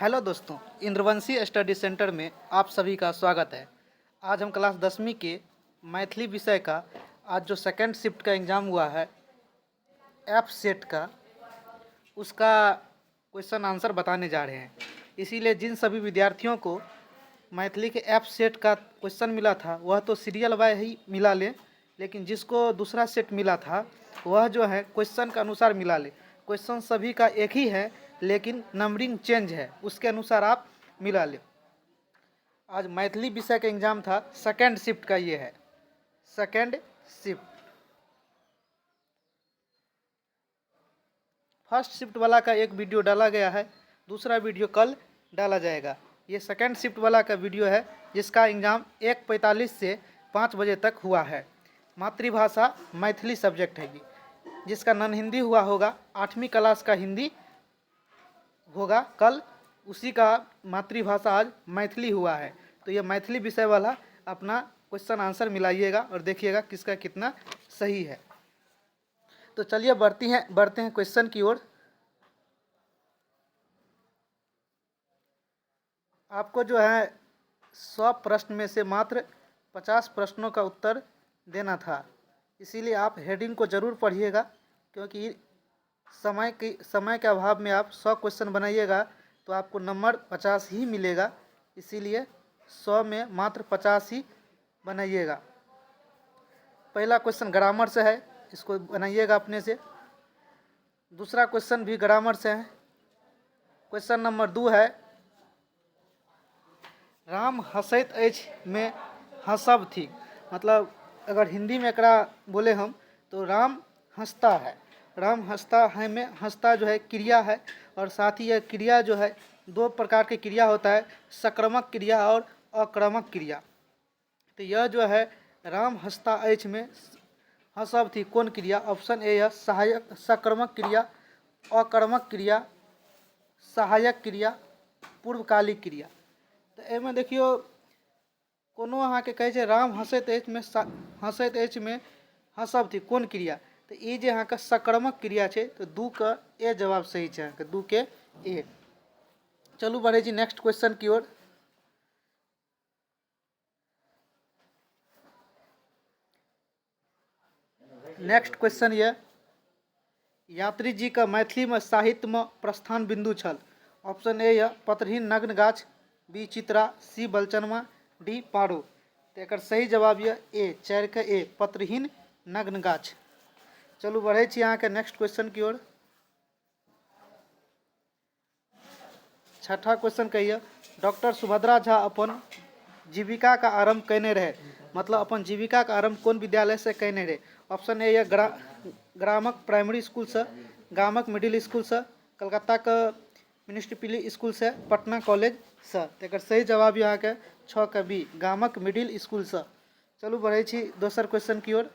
Hello दोस्तों, इंद्रवंशी study centre में आप सभी का स्वागत है। आज हम क्लास 10वीं के मैथिली विषय का आज जो सेकंड शिफ्ट का एग्ज़ाम हुआ है एफ सेट का, उसका क्वेश्चन आंसर बताने जा रहे हैं। इसीलिए जिन सभी विद्यार्थियों को मैथिली के एफ सेट का क्वेश्चन मिला था वह तो सीरियल वाइज ही मिला ले, लेकिन जिसको दूसरा सेट मिला था वह जो है क्वेश्चन के अनुसार मिला ले। क्वेश्चन सभी का एक ही है लेकिन नंबरिंग चेंज है, उसके अनुसार आप मिला ले। आज मैथिली विषय का एग्जाम था, सेकंड शिफ्ट का ये है, सेकंड शिफ्ट। फर्स्ट शिफ्ट वाला का एक वीडियो डाला गया है, दूसरा वीडियो कल डाला जाएगा। ये सेकंड शिफ्ट वाला का वीडियो है जिसका एग्ज़ाम 1:45 से 5 बजे तक हुआ है। मातृभाषा मैथिली सब्जेक्ट है, जिसका नॉन हिंदी हुआ होगा 8वीं क्लास का हिंदी होगा कल, उसी का मातृभाषा आज मैथिली हुआ है। तो ये मैथिली विषय वाला अपना क्वेश्चन आंसर मिलाइएगा और देखिएगा किसका कितना सही है। तो चलिए बढ़ते हैं क्वेश्चन की ओर। आपको जो है 100 प्रश्न में से मात्र 50 प्रश्नों का उत्तर देना था, इसीलिए आप हेडिंग को ज़रूर पढ़िएगा, क्योंकि समय के अभाव में आप 100 क्वेश्चन बनाइएगा तो आपको नंबर 50 ही मिलेगा, इसीलिए 100 में मात्र 50 ही बनाइएगा। पहला क्वेश्चन ग्रामर से है, इसको बनाइएगा अपने से। दूसरा क्वेश्चन भी ग्रामर से है। क्वेश्चन नंबर 2 है, राम हंसैत अछि में हंसब थी। मतलब अगर हिंदी में एकरा बोले हम तो राम हंसता है। राम हंसता है में हंसता जो है क्रिया है, और साथ ही यह क्रिया जो है 2 प्रकार की क्रिया होता है, सक्रमक क्रिया और अक्रमक क्रिया। तो यह जो है राम हंसता अछि में हंसब थी कौन क्रिया? ऑप्शन ए है सहायक सक्रमक क्रिया, अकर्मक क्रिया, सहायक क्रिया, पूर्वकालिक क्रिया। तो एहिमे देखियो कोनो अहाँके कहै छै राम हंसैत अछि में हंसब थी कौन क्रिया? तो ये जे अहाँके सक्रमक क्रिया छै, तो 2 के ए जवाब सही छै, अहाँके 2 के ए। चलू बढ़े छी नेक्स्ट क्वेश्चन की ओर। नेक्स्ट क्वेश्चन ये, यात्री जी का मैथिली में साहित्य में प्रस्थान बिंदु छल। ऑप्शन ए है पत्रहीन नग्न गाछ, बी चित्रा, सी बलचनमा, डी पारो। तो एकर सही जवाब ये ए, 4 के ए, पत्रहीन नग्न गाछ। चलू बढ़े छी अहाँके नेक्स्ट क्वेश्चन की ओर। छठा क्वेश्चन कहिए, डॉक्टर सुभद्रा झा अपन जीविका का आरंभ कैने रहे। मतलब अपन जीविका का आरंभ कौन विद्यालय से कैने रहे? ऑप्शन ए है ग्रामक प्राइमरी स्कूल से, गामक मिडिल स्कूल से, कलकत्ता का म्यूनिसिपल स्कूल से, पटना कॉलेज से। तो एकर सही जवाब यहाँ के 6 के बी, गामक मिडिल स्कूल से। चलू बढ़े छी दोसर क्वेश्चन की ओर।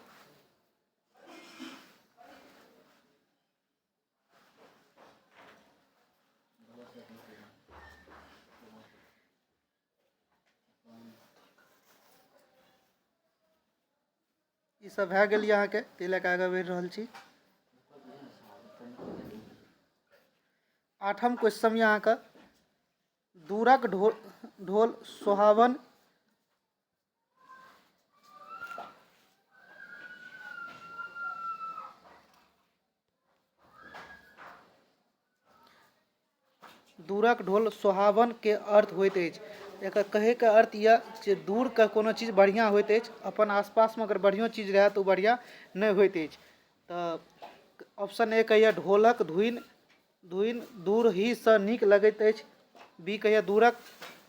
ई सब भए गेल अहाँके, ताहि लए कऽ आगे बढ़ि रहल छी। 8म क्वेश्चन ये अहाँके, दूरक ढोल सोहावन दूरक ढोल सोहावन के अर्थ होइत अछि। एकर कहे के अर्थ यह जे दूर के कोनो चीज बढ़िया होइत अछि, अपन आसपास में अगर बढ़िया चीज रहे तो बढ़िया नहीं होइत अछि। तो ऑप्शन ए कहिए ढोलक धुन दूर ही से नीक लगैत अछि, बी कहिए दूरक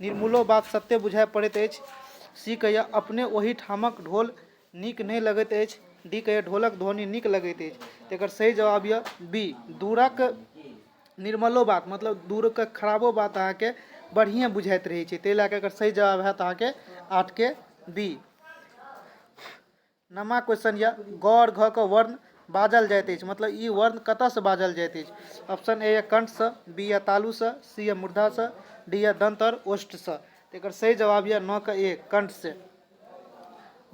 निर्मूलो बात सत्य बुझाय पड़ैत अछि, सी कहिए अपने ओही ठामक ढोल नीक नहीं लगैत अछि, डी कहिए ढोलक ध्वनि नीक लगैत अछि। तो एकर सही जवाब यह बी, दूरक निर्मलो बात, मतलब दूर के खराबो बात अहाँके बढ़िया बुझाइत रहे छै, ताहि लए कऽ एकर सही जवाब है अहाँके 8 के बी। नमा क्वेश्चन या गौर घ के वर्ण बाजल जाइत अछि। मतलब ई वर्ण कतऽ से बाजल जाइत अछि? ऑप्शन ए कंठ से, बी या तालु से, सी या मूर्धा से, डी या दंत और ओष्ठ से। तो एकर सही जवाब यह 9 के ए, कंठ से।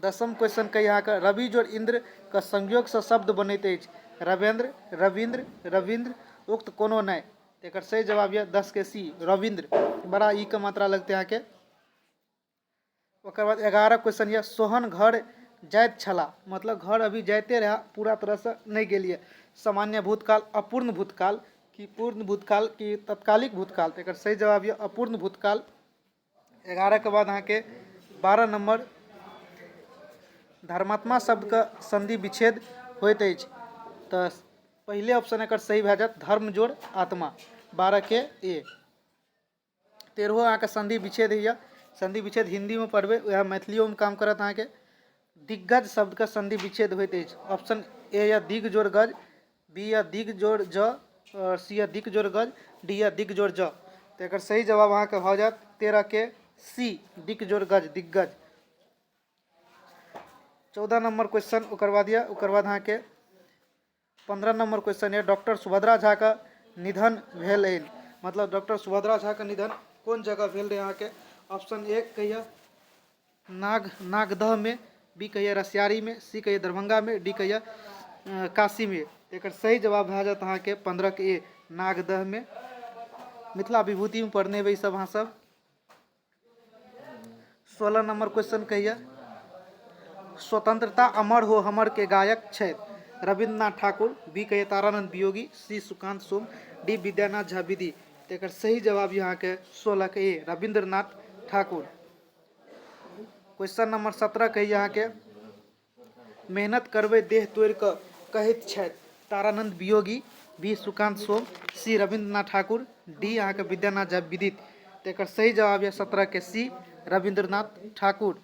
10म क्वेश्चन के यहाँ के रवि जोड़ इंद्र का संयोग से शब्द बनैत अछि। रवेंद्र, रविंद्र, रविंद्र, उक्त कोनो नहीं। एक सही जवाब यह 10 के सी रविंद्र, बड़ा ई का मात्रा लगते हैं के। ओकर बाद 11 क्वेश्चन यह सोहन घर जाइत छला, मतलब घर अभी जाते रहा, पूरा तरह से नहीं गेलिए। सामान्य भूतकाल, अपूर्ण भूतकाल कि पूर्ण भूतकाल कि तत्कालिक भूतकाल, तो एक सही जवाब यह अपूर्ण भूतकाल। 11 के बाद अहाँ के 12 नंबर धर्मात्मा शब्द का संधि विच्छेद होइत अछि, तो पहले ऑप्शन एक सही भए जात धर्म जोड़ आत्मा, 12 के ए। 13 अहाँ के संधि विच्छेद है, संधि विच्छेद हिंदी में पढ़बे, वह मैथिलियों में काम करत। अहाँ के दिग्गज शब्द का संधि विच्छेद होइत अछि, ऑप्शन ए या दिग जोड़ गज, बी या दिग जोड़ ज, और सी या दिग जोड़ गज, डी या दिग जोड़ ज। तो एक सही जवाब अहाँ के हो जात 13 के सी दिग जोड़ गज, दिग्गज। 14 नंबर क्वेश्चन ओकर बाद यह, ओकर बाद अहाँ के 15 नंबर क्वेश्चन है डॉक्टर सुभद्रा झा का निधन भेल है, मतलब डॉक्टर सुभद्रा झा का निधन कौन जगह भेल रहे। अहाँ के ऑप्शन ए कहिए नागदह में, बी कहिए रसियारी में, सी कहिए दरभंगा में, डी कहिए काशी में। एक सही जवाब भए जात अहाँ के 15 के ए नागदह में। मिथिला विभूति में पढ़ने हुए सब अहाँ सब। 16 नंबर क्वेश्चन कहिए स्वतंत्रता अमर हो हमर के गायक छथि, रविन्द्रनाथ ठाकुर, बी कहिए तारानंद वियोगी, सी सुकांत सोम, डी विद्यानाथ झा विधि। तो एक सही जवाब यहाँ के 16 के ए रविन्द्रनाथ ठाकुर। क्वेश्चन नंबर 17 कहिए यहाँ के मेहनत करबै देह तोड़ कऽ कहैत छथि, तारानंद वियोगी, बी सुकांत सोम, सी रविन्द्रनाथ ठाकुर, डी अहाँ के विद्यानाथ झा विदित। तो एक सही जवाब है 17 के सी रविन्द्रनाथ ठाकुर।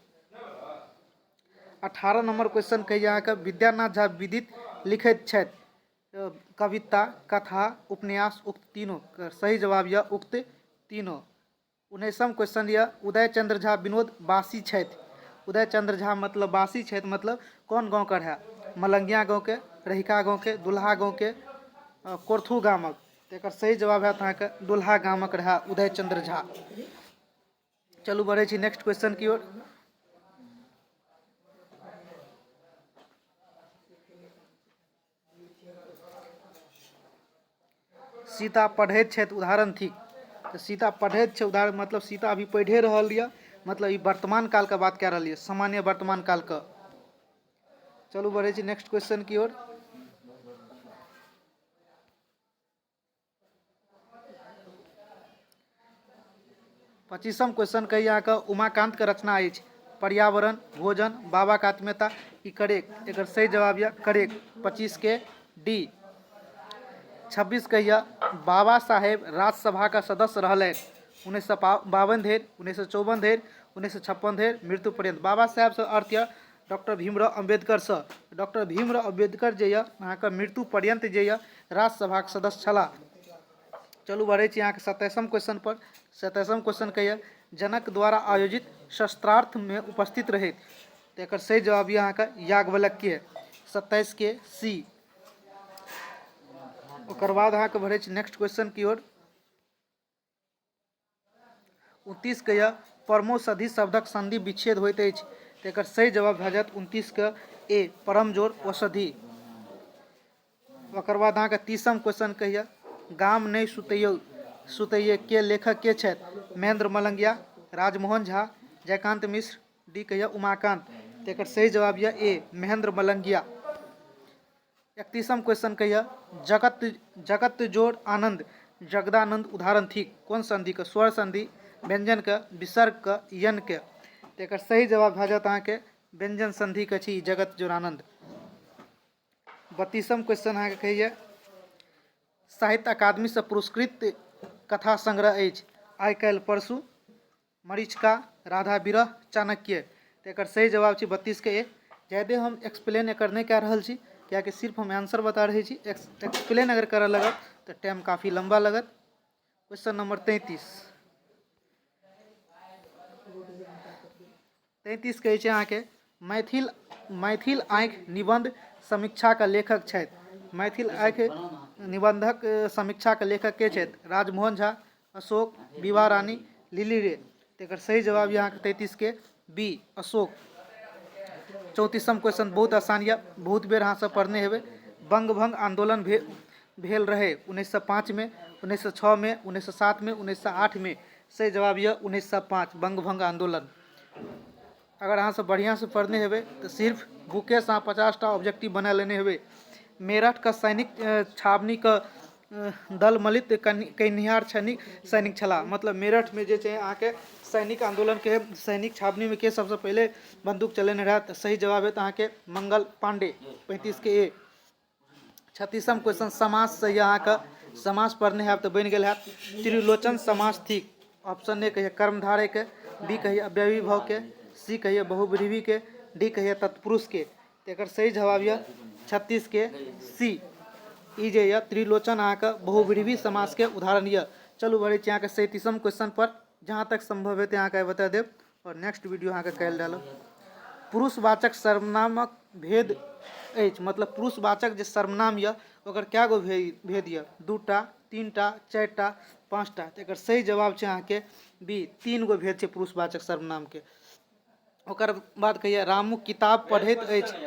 18 नंबर क्वेश्चन कहिए अहाँ के विद्यानाथ झा विदित लिखैत छथि कविता, कथा, उपन्यास, उक्त तीनों। सही जवाब यह उक्त तीनों। 19वां क्वेश्चन यह उदय चंद्र झा विनोद बासी छथि, उदय चंद्र झा मतलब बासी छथि मतलब कौन गाँव का है, मलंगिया गाँव के, रहिका गाँव के, दुल्हा गाँव के, कोरथू गामक। तो एक सही जवाब है अहाँ के दुल्हा गामक रहा उदय चंद्र झा। चलू बढ़े छी नेक्स्ट क्वेश्चन की ओर। सीता पढ़ैत छथि उदाहरण थिक, तो सीता पढ़ैत छै उदाहरण मतलब सीता अभी पढ़े रहल यऽ, मतलब ई वर्तमान काल का बात कह रही है, सामान्य वर्तमान काल का। चलू बढ़े छी नेक्स्ट क्वेश्चन की ओर। पच्चीसम क्वेश्चन कही यहाँ का उमाकांत के रचना अछि पर्यावरण, भोजन, बाबा का आत्मीयता ई करेक्ट। एक सही जवाब यह करेक्ट 25 के डी। 26 कहिए बाबा साहेब राज्यसभा का सदस्य रहले 1952 धरि, 1954 धरि, 1956 धरि, मृत्यु पर्यंत। बाबा साहेब से अर्थ यह डॉक्टर भीमराव अम्बेडकर से, डॉक्टर भीमराव अम्बेडकर जे यहाँ का मृत्यु पर्यंत जे राज्यसभा के सदस्य छला। चलू बढ़े छी यहाँ के 27वां क्वेश्चन पर। 27वां क्वेश्चन कहिए जनक द्वारा आयोजित शस्त्रार्थ में उपस्थित रहे, तो एक सही जवाब यहाँ का याज्ञवल्क्य 27 के सी। ओकर बाद अहाँ के बढ़े छी नेक्स्ट क्वेश्चन की ओर। 29 कहिए परमोषधि शब्दक संधि विच्छेद होइत अछि, तो एक सही जवाब भए जायत 29 के ए परम जोड़ औषधि। ओकर बाद अहाँ के 30वां क्वेश्चन कहिए गाम नहीं सुतैये के लेखक के छथि, महेंद्र मलंगिया, राजमोहन झा, जयकांत मिश्र, डी कहिए उमाकांत। तो एक सही जवाब यह ए महेंद्र मलंगिया। 31वां क्वेश्चन कहिए जगत जोड़ आनंद जगदानंद उदाहरण थिक कौन संधि का, स्वर संधि, व्यंजन का, विसर्ग का, यन के। तो एक सही जवाब भए जात अहाँ के व्यंजन संधि के छी जगत जोड़ आनंद। 32वां क्वेश्चन अहाँ के कहिए साहित्य अकादमी से पुरस्कृत कथा संग्रह अछि आइ काल्हि परसू, मरीचिका, राधा विरह, चाणक्य। तो एक सही जवाब छी 32 के ए। ज्यादे हम एक्सप्लेन एकर नहीं कह रहा छी, क्या कि सिर्फ हम आंसर बता रहे छी, एक्सप्लेन अगर करे लगत तो टाइम काफ़ी लंबा लगत। क्वेश्चन नंबर 33 कहे छै अहाँ के मैथिल आँखि निबंध समीक्षा का लेखक छथि, मैथिल आँखि निबंधक समीक्षा के लेखक के छथि, राजमोहन झा, अशोक, विभा रानी, लिली रे। तो एक सही जवाब यहाँ के 33 के बी अशोक। 34वां क्वेश्चन बहुत आसान या बहुत बेर अहाँ सब पढ़ने हेबै। बंग भंग आंदोलन भेल रहे 1905 में, 1906 में, 1907 में, 1908 में। सही जवाब यह 1905 बंग भंग आंदोलन। अगर अहाँ सब बढ़िया से पढ़ने हेबे तो सिर्फ बुके से 50टा ऑब्जेक्टिव बना लेने हेबे। मेरठ का सैनिक छावनी का दल मलित कनिहार सैनिक छला। मतलब मेरठ में जे छै अहाँ के सैनिक आंदोलन के सैनिक छावनी में के सबसे पहले बंदूक चलेने रहा। तो सही जवाब है तो अहाँ के मंगल पांडे 35 के ए। 36वां क्वेश्चन समास से यहाँ का समास पढ़ने हैं तो बन गए है त्रिलोचन समास थी। ऑप्शन ए कहिए कर्मधारय के, बी कहिए अव्ययीभाव के, सी कहिए बहुब्रीहि के, डी कहिए तत्पुरुष के। तो एक सही जवाब यह 36 के सी। ई जे यह त्रिलोचन अहाँ का बहुब्रीहि समास के उदाहरण यह। चलू बढ़े यहाँ के 37वां क्वेश्चन पर, जहाँ तक संभव है यहाँ के बता देव और नेक्स्ट वीडियो अहाँ के कल डालब। पुरुषवाचक सर्वनामक भेद अछि। मतलब पुरुषवाचक जे सर्वनाम यऽ ओकर क्या गो भेद यऽ? 2टा, 3टा, 4टा, 5टा। तो एक सही जवाब छै अहाँ के बी, 3 गो भेद छै पुरुषवाचक सर्वनाम के। ओकर बाद कहिए रामू किताब पढ़ैत अछि।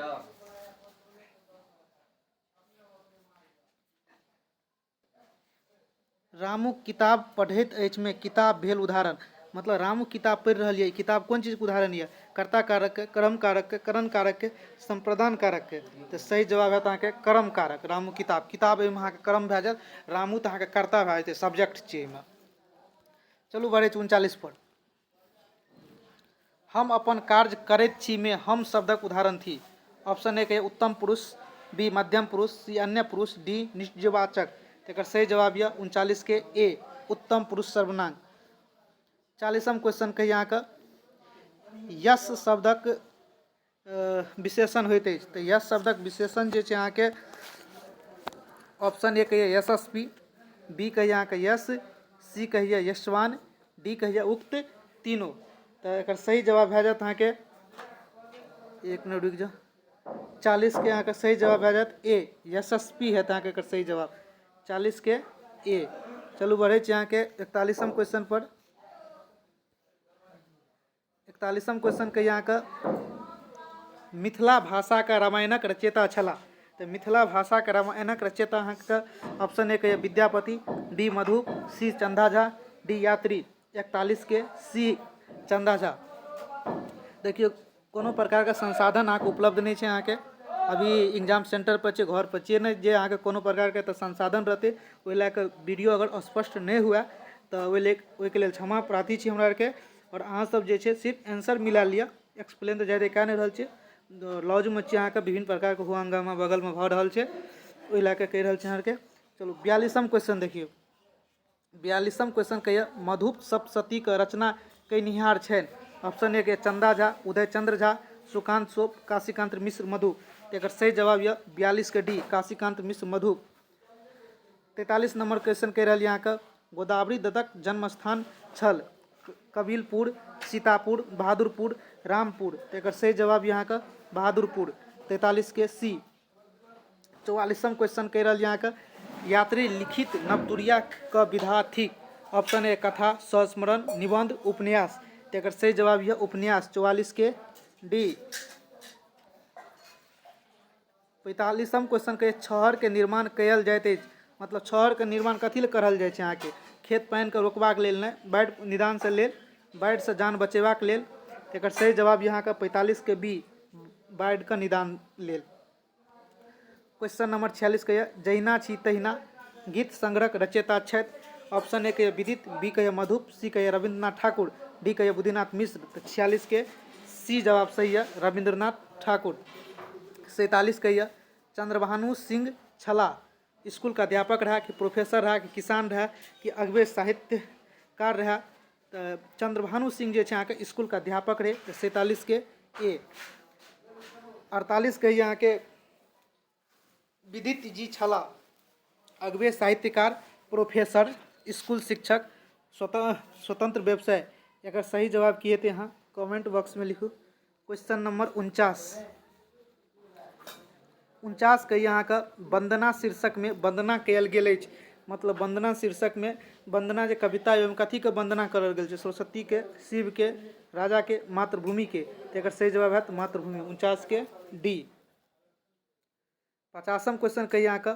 रामू किताब पढ़ैत अछि में किताब भेल उदाहरण। मतलब रामू किताब पढ़ि रही है, किताब कौन चीज के उदाहरण है? कर्ता कारक के, कर्म कारक के, करण कारक के, संप्रदान कारक के। तो सही जवाब है अहाँ के कर्म कारक। रामू किताब, किताब अहाँ के कर्म भए जात, रामू तो अहाँ के कर्ता भए जाते, सब्जेक्ट छै एहिमे। चलू बढ़े 39 पर। हम अपन कार्य करैत छी में हम शब्दक उदाहरण थी। ऑप्शन ए कहिए उत्तम पुरुष, बी मध्यम पुरुष, सी अन्य पुरुष, डी निजवाचक। तो सही जवाब यह 39 के ए, उत्तम पुरुष सर्वनाम। 40वां क्वेश्चन कहिए यहाँ का यश शब्दक विशेषण होइत अछि। तो यश शब्दक विशेषण जे छै अहाँ के ऑप्शन ए कहिए यशस्वी, बी कहिए अहाँ के यश, सी कहिए यशवान, डी कहिए उक्त तीनों। तो एक सही जवाब भए जात अहाँ के, एक मिनट रुक जाओ, 40 के अहाँ के सही जवाब भए जात ए, यशस्वी है अहाँ के सही जवाब 40 के ए। चलू बढ़े अहाँ के 41वां क्वेश्चन पर। 41वां क्वेश्चन कहिए अहाँ का मिथिला भाषा का रामायणक रचयिता छला। तो मिथिला भाषा के रामायणक रचयिता अहाँ के ऑप्शन ए कहिए विद्यापति, बी मधु, सी चंदा झा, डी यात्री। 41 के सी चंदा झा। देखिए कोनो प्रकार का संसाधन अहाँ के उपलब्ध नहीं है। अहाँ के अभी एग्जाम सेंटर पर छे, घर पर छे नहीं जे अहाँ के कोनो प्रकार के तो संसाधन रहते, ओहि लए के वीडियो अगर स्पष्ट नहीं हुआ तो ओहिके लेल क्षमा प्रार्थी छी हमरा के। और अहाँ सब जे छे सिर्फ आंसर मिला लिया, एक्सप्लेन तो ज्यादा कह नहीं रहल छे। लॉज में छे अहाँ के विभिन्न प्रकार के हुआ हंगामा बगल में भ रहल छे, ओहि लए के कह रहल छी अहाँ के। चलो 42वां क्वेश्चन देखिए। 42वां क्वेश्चन कहिए मधुप सप्तशती के रचना कनिहार छनि। ऑप्शन ए के चंदा झा, उदय चंद्र झा, सुकांत सोप, काशीकांत मिश्र मधु। एक सही जवाब यह 42 के डी, काशीकांत मिश्र मधु। 43 नंबर क्वेश्चन कह रही यहाँ का गोदावरी दत्तक जन्म स्थान छल। कबीलपुर, सीतापुर, बहादुरपुर, रामपुर। तो एक सही जवाब यहाँ का बहादुरपुर, 43 के सी। 44वां क्वेश्चन कह रही यहाँ का यात्री लिखित नवतुरिया का विधा थी। ऑप्शन ए कथा, संस्मरण, निबंध, उपन्यास। तो एक सही जवाब यह उपन्यास, 44 के डी। 45वां क्वेश्चन कहे छहर के निर्माण कयल जाइत अछि। मतलब छहर के निर्माण कथी ले करल जाय छै अहाँ के? खेत पानि के रोकबाक लेल नहीं, बाढ़ि निदान से लेल, बाढ़ि से जान बचेबाक लेल। एक सही जवाब यहाँ का 45 के बी, बाढ़ि का निदान लेल। क्वेश्चन नंबर 46 कहिए जहिना छी तहिना गीत संग्रह रचयिता छथि। ऑप्शन ए कहिए विदित, बी कहिए मधुप, सी कहिए रविन्द्रनाथ ठाकुर, डी कहिए बुद्धिनाथ मिश्र। तो 46 के सी जवाब सही है, रविन्द्रनाथ ठाकुर। 47 कहिए चंद्रभानु सिंह छला स्कूल का अध्यापक रहा कि प्रोफेसर रहा कि किसान रहा कि अगवे साहित्यकार रहा? तो चंद्रभानु सिंह जे अहाँ के स्कूल का अध्यापक रहे। तो 47 के ए। 48 कहिए अहाँ के विदित जी छला अगवे साहित्यकार, प्रोफेसर, स्कूल शिक्षक, स्वतंत्र व्यवसाय। एक सही जवाब किए थे यहाँ कमेंट बॉक्स में लिखू। क्वेश्चन नंबर 49 कहिए यहाँ का वंदना शीर्षक में वंदना कयल गेल अछि। मतलब वंदना शीर्षक में वंदना जे कविता एवं कथी के वंदना करल गेल छै? सरस्वती के, शिव के, राजा के, मातृभूमि के। तो एक सही जवाब है मातृभूमि, 49 के डी। 50वां क्वेश्चन कहिए यहाँ का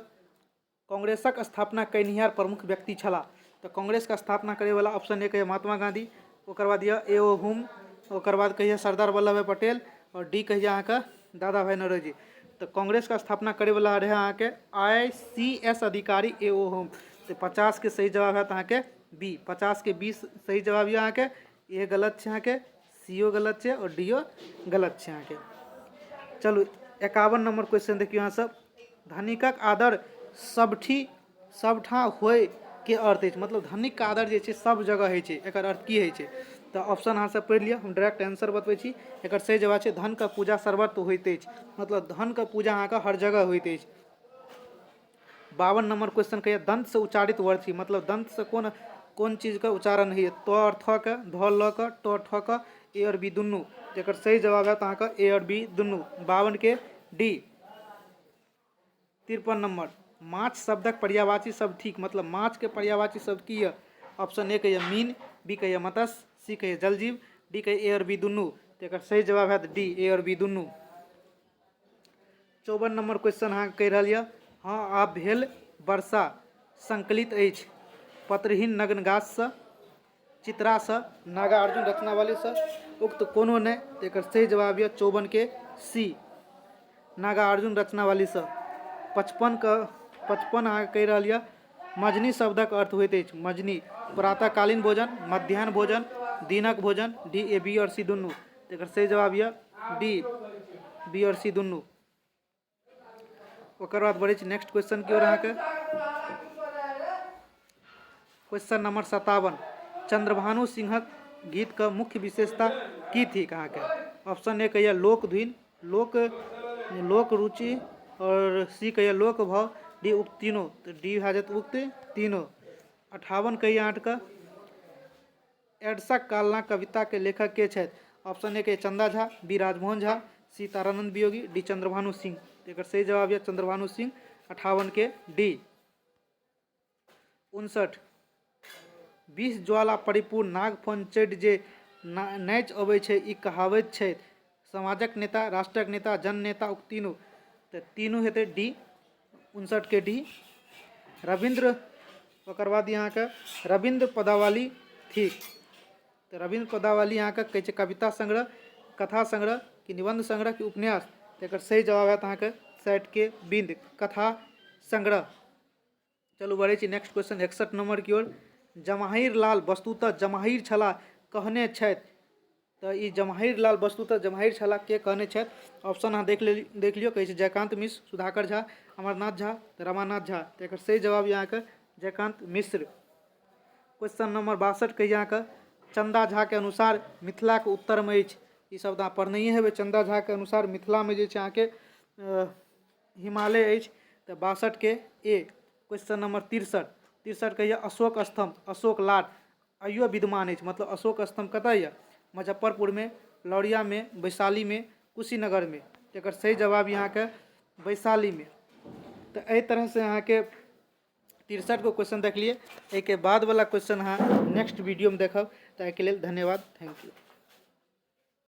कांग्रेसक स्थापना कयनिहार प्रमुख व्यक्ति छलाह। तो कांग्रेस का स्थापना करे वाला ऑप्शन ए कहिए महात्मा गांधी, ओकर बाद यह ए.ओ. हुम, ओकर बाद कहिए सरदार वल्लभ भाई पटेल, और डी कहिए अहाँके दादा भाई नौरोजी। तो कांग्रेस का स्थापना करे वाला रहे अहाँके ICS अधिकारी ए.ओ. हुम। तो 50 के सही जवाब है अहाँके बी। 50 के 20 सही जवाब यऽ अहाँके ए गलत छै, अहाँके सीओ गलत छै और डीओ गलत छै अहाँके। चलू 51 नंबर क्वेश्चन देखियो अहाँ सब। धनिकक आदर सबठाँ होय के अर्थ अछि, मतलब धनिक का आदर जे छै सब जगह होइ छै, एकर अर्थ की होइ छै। तो ऑप्शन अहाँ सब पढ़ि लिअ, हम डायरेक्ट आंसर बतबै छी। एकर सही जवाब छै धन का पूजा सर्वत्र होइत अछि, मतलब धन का पूजा अहाँके हर जगह होइत अछि। 52 नंबर क्वेश्चन कहिए दंत से उच्चारित वर्ड छी, मतलब दंत से कौन चीज का उच्चारण है। तो और थ के, ध ल के, ट ठ के, ए और बी दुनू। एकर सही जवाब है अहाँके ए और बी दुनू। 52 के डी। 53 नंबर माछ शब्दक पर्यायवाची शब्द ठीक, मतलब माछ के पर्यायवाची शब्द की है। ऑप्शन ए कहिए मीन, बी कहिए मत्स्य, सी कहिए जलजीव, डी कहिए ए और बी दुनू। तो एकर सही जवाब है डी ए और बी दुनू। 54 नंबर क्वेश्चन अहाँ कहि रहल यऽ हाँ आब भेल वर्षा संकलित अछि पत्रहीन नग्न गाछसँ, चित्रासँ, नागार्जुन रचनावलीसँ, उक्त कोनो नहि। तो एकर सही जवाब यऽ 54 के सी नागार्जुन रचनावलीसँ। 55 अहाँ कहि रहल यऽ मजनी शब्दक अर्थ होइत अछि मजनी प्रातःकालीन भोजन, मध्याह्न भोजन, दिनक भोजन, डी ए बी और सी दुनू। तो एकर सही जवाब यऽ डी बी और सी दुनू। ओकर बाद बढ़ै छी नेक्स्ट क्वेश्चन की ओर अहाँके। क्वेश्चन नंबर 57 चंद्रभानु सिंहक गीत का मुख्य विशेषता की थी अहाँके। ऑप्शन ए कहिए लोक धुन, लोक रुचि, और सी कहिए लोक भाव, डी उक्त तीनों। तो डी भए जात उक्त तीनों। 58 कहिए अहाँके एडसक कालना कविता के लेखक के छथि। ऑप्शन ए कहिए चंदा झा, बी राजमोहन झा, सी तारानंद वियोगी, डी चंद्रभानु सिंह। तो एकर सही जवाब यह चंद्रभानु सिंह। 58 के डी। 59 20 ज्वाला परिपूर्ण नाग फन चढ़ि जे नाचि अबै छै ई कहावत छै समाजक नेता, राष्ट्रक नेता, जननेता, उक्त तीनू। तो तीनू हेतै डी 59 के डी। रविंद्र ओकर बाद यहाँ के रविंद्र पदावली ठीक। तो रविंद्र पदावली यहाँ के कहै छै कविता संग्रह, कथा संग्रह कि निबंध संग्रह कि उपन्यास। तो एकर सही जवाब है अहाँ के 60 के बिंद कथा संग्रह। चलू बढ़ै छी नेक्स्ट क्वेश्चन 61 नंबर की ओर। जमाहिर लाल वस्तुतः जमाहिर छलाह कहने छथि। तो ई जमाहिर लाल वस्तुतः जमाहिर छलाह के कहने छथि। ऑप्शन अहाँ देख लियो, कहै छै जयकांत मिश्र, सुधाकर झा, अमरनाथ झा, रमानाथ झा। तो एकर सही जवाब यहाँ के जयकांत मिश्र। क्वेश्चन नंबर 62 कहिए यहाँ के चंदा झा के अनुसार मिथिला के उत्तर में अछि। ई शब्द अहाँ पढ़नैये हेबै। चंदा झा के अनुसार मिथिला में जे छै अहाँ के हिमालय अछि। तो 62 के ए। क्वेश्चन नंबर 63 कहिए अशोक स्तंभ, अशोक लाट अयो विद्यमान अछि, मतलब अशोक स्तंभ कतऽ यऽ मुजफ्फरपुर में, लौरिया में, वैशाली में, कुशीनगर में। तो एकर सही जवाब यहाँ के वैशाली में। तो एहि तरह से अहाँ के 63 को क्वेश्चन देख लिए। एक बाद वाला क्वेश्चन अहाँ नेक्स्ट वीडियो में देखब। तो एहिके लेल धन्यवाद, थैंक यू।